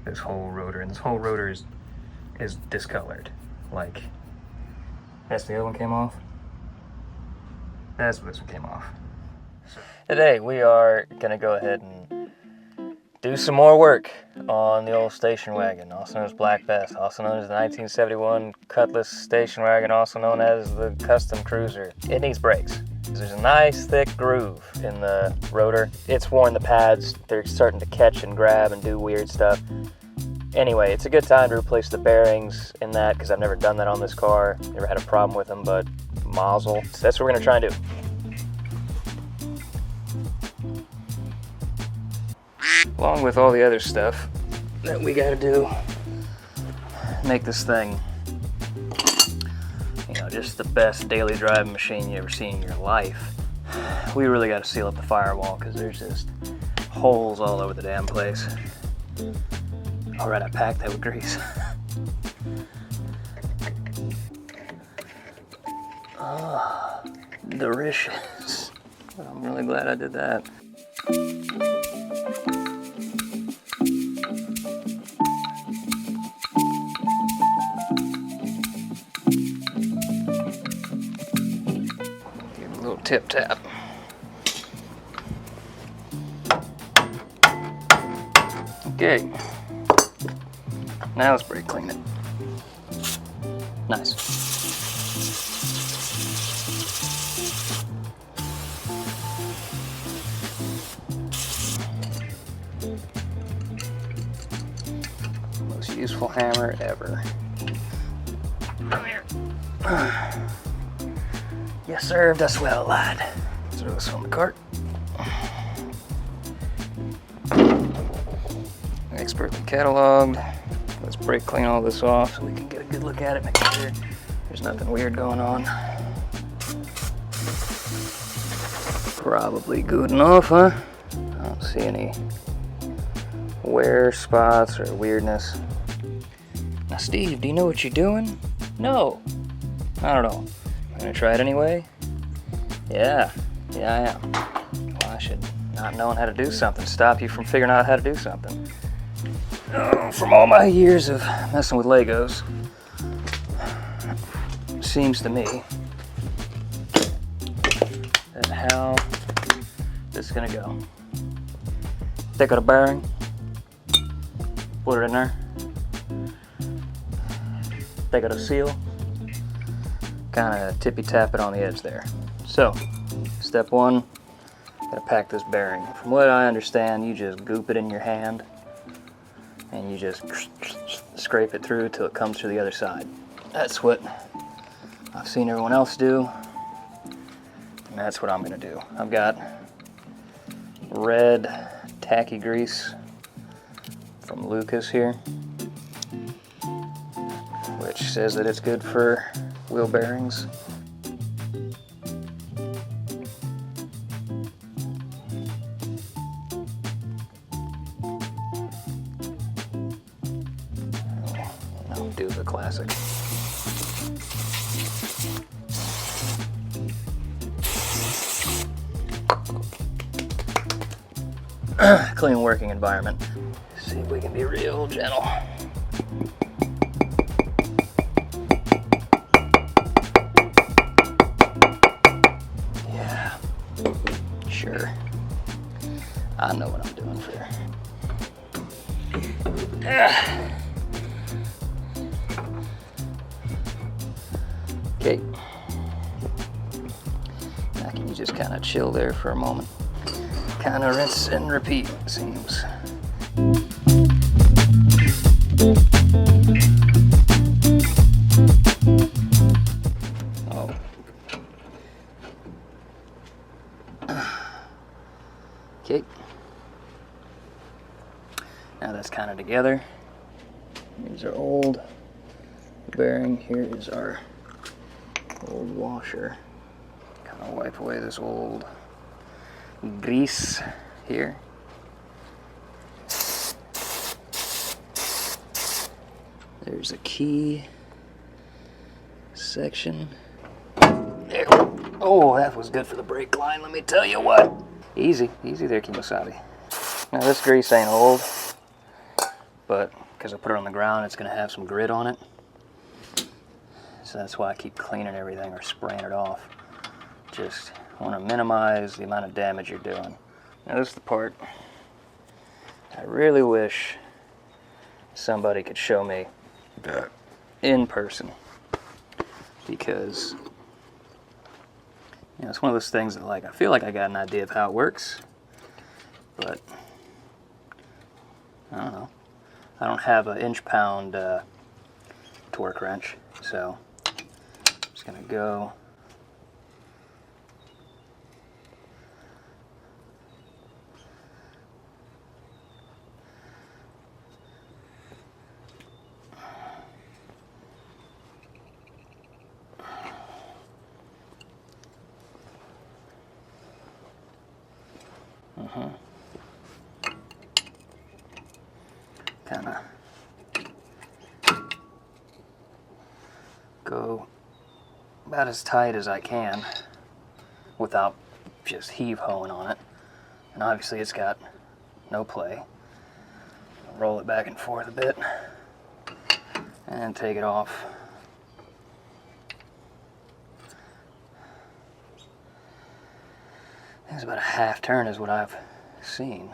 this whole rotor, and this whole rotor is discolored. Like, that's the other one came off. That's what this one came off. So, today we are gonna go ahead and do some more work on the old station wagon, also known as Black Bess, also known as the 1971 Cutlass station wagon, also known as the Custom Cruiser. It needs brakes. There's a nice thick groove in the rotor. It's worn the pads. They're starting to catch and grab and do weird stuff. Anyway, it's a good time to replace the bearings in that because I've never done that on this car. Never had a problem with them, but mazel. So that's what we're gonna try and do. Along with all the other stuff that we gotta do, make this thing, you know, just the best daily driving machine you ever seen in your life. We really gotta seal up the firewall because there's just holes all over the damn place. All right, I packed that with grease. Oh, delicious. I'm really glad I did that. Give it a little tip tap. Okay. Now let's brake clean it. Nice. Most useful hammer ever. Come here. You served us well, lad. Throw this on the cart. Expertly cataloged. Let's brake clean all this off so we can get a good look at it, make sure there's nothing weird going on. Probably good enough, huh? I don't see any wear spots or weirdness. Now, Steve, do you know what you're doing? No, I don't know. I'm gonna try it anyway. Yeah, I am. Well, I should not knowing how to do something stop you from figuring out how to do something. From all my years of messing with Legos, it seems to me that how this is gonna go. Take out a bearing, put it in there, take out a seal, kind of tippy tap it on the edge there. So, step one, gotta pack this bearing. From what I understand, you just goop it in your hand and you just scrape it through till it comes to the other side. That's what I've seen everyone else do, and that's what I'm gonna do. I've got red tacky grease from Lucas here, which says that it's good for wheel bearings. Do the classic. Clean working environment. See if we can be real gentle. Yeah, sure. I know what I'm doing for her. Okay. Now can you just kind of chill there for a moment? Kind of rinse and repeat, it seems. Oh. Okay. Now that's kind of together. Here's our old bearing. Here is our old washer. Kind of wipe away this old grease here. There's a key section. There. Oh, that was good for the brake line, let me tell you what. Easy there, Kimosabi. Now this grease ain't old. but because I put it on the ground, it's going to have some grit on it. So that's why I keep cleaning everything or spraying it off. Just want to minimize the amount of damage you're doing. Now this is the part I really wish somebody could show me in person, because you know, it's one of those things that, like, I feel like I got an idea of how it works, but I don't know. I don't have an inch-pound torque wrench, so I'm just gonna go. Kind of go about as tight as I can without just heave-hoeing on it. And obviously it's got no play. Roll it back and forth a bit and take it off. I think it's about a half turn is what I've seen.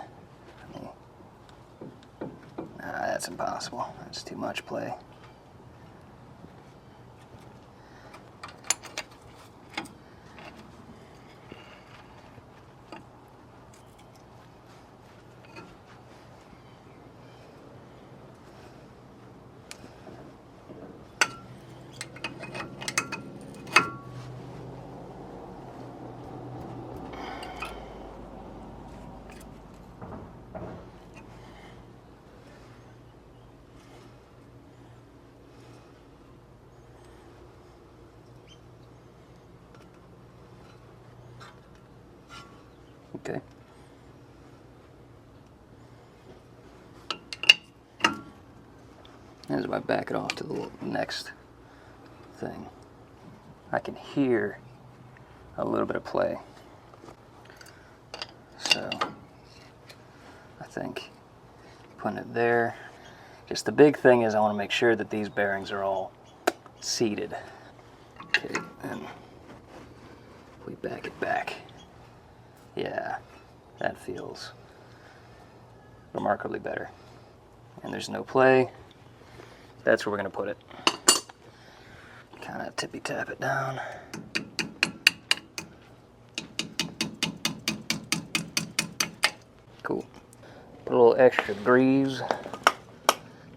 Nah, that's impossible. That's too much play. Okay. As I back it off to the next thing, I can hear a little bit of play. So I think putting it there. Just the big thing is I want to make sure that these bearings are all seated. Okay, and we back it back. Yeah, that feels remarkably better. And there's no play. That's where we're going to put it. Kind of tippy tap it down. Cool. Put a little extra grease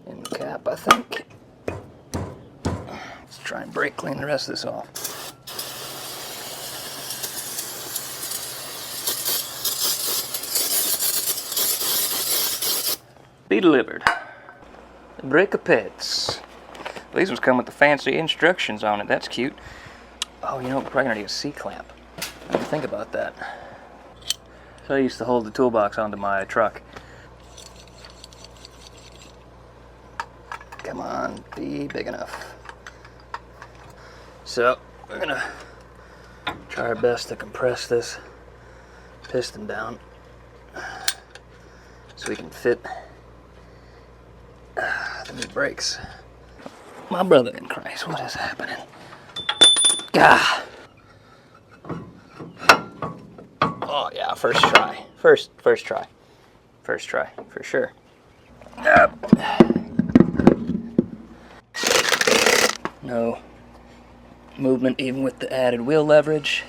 in the cap, I think. Let's try and brake clean the rest of this off. Be delivered. The brake pets. These ones come with the fancy instructions on it. That's cute. Oh, you know, we're probably gonna need a C-clamp. I didn't think about that. So I used to hold the toolbox onto my truck. Come on, be big enough. So we're gonna try our best to compress this piston down so we can fit the new brakes. My brother in Christ, what is happening? Gah! Oh yeah, first try. First try. First try, for sure. No movement even with the added wheel leverage.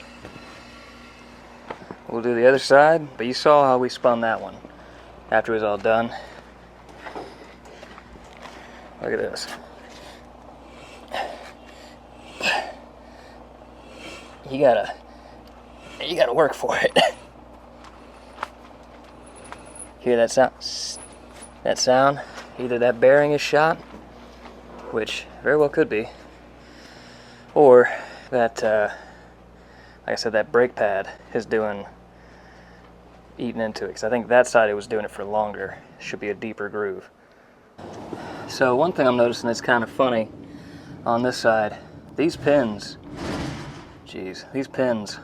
We'll do the other side, but you saw how we spun that one after it was all done. Look at this. You gotta work for it. Hear that sound? That sound? Either that bearing is shot, which very well could be, or that, like I said, that brake pad is eating into it. Because I think that side it was doing it for longer. Should be a deeper groove. So one thing I'm noticing that's kind of funny on this side, these pins, geez, these pins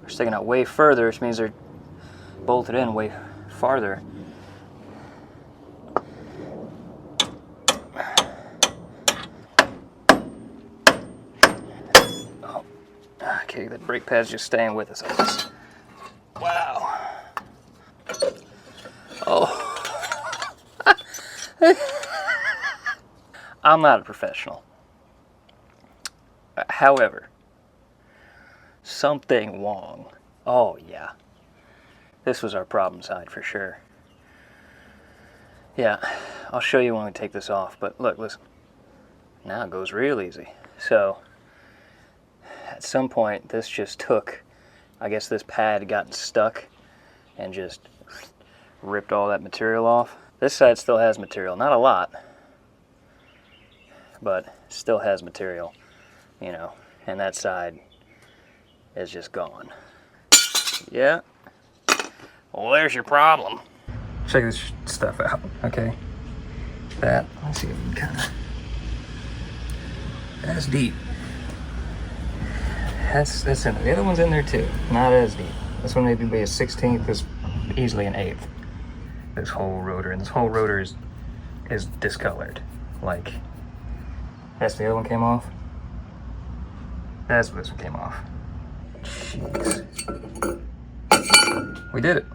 are sticking out way further, which means they're bolted in way farther. Okay, the brake pad's just staying with us, I guess. Wow. Oh. I'm not a professional. However, something wrong. Oh, yeah. This was our problem side for sure. Yeah, I'll show you when we take this off, but look, listen. Now it goes real easy. So, at some point, this just took, I guess this pad had gotten stuck and just ripped all that material off. This side still has material, not a lot, but still has material, you know, and that side is just gone. Yeah. Well, there's your problem. Check this stuff out, okay? That, let's see if we can kind of, that's deep. That's in there. The other one's in there too, not as deep. This one maybe be a 16th, this easily an 1/8. This whole rotor, and this whole rotor is discolored. Like, that's the other one came off. That's what this one came off. Jeez. We did it.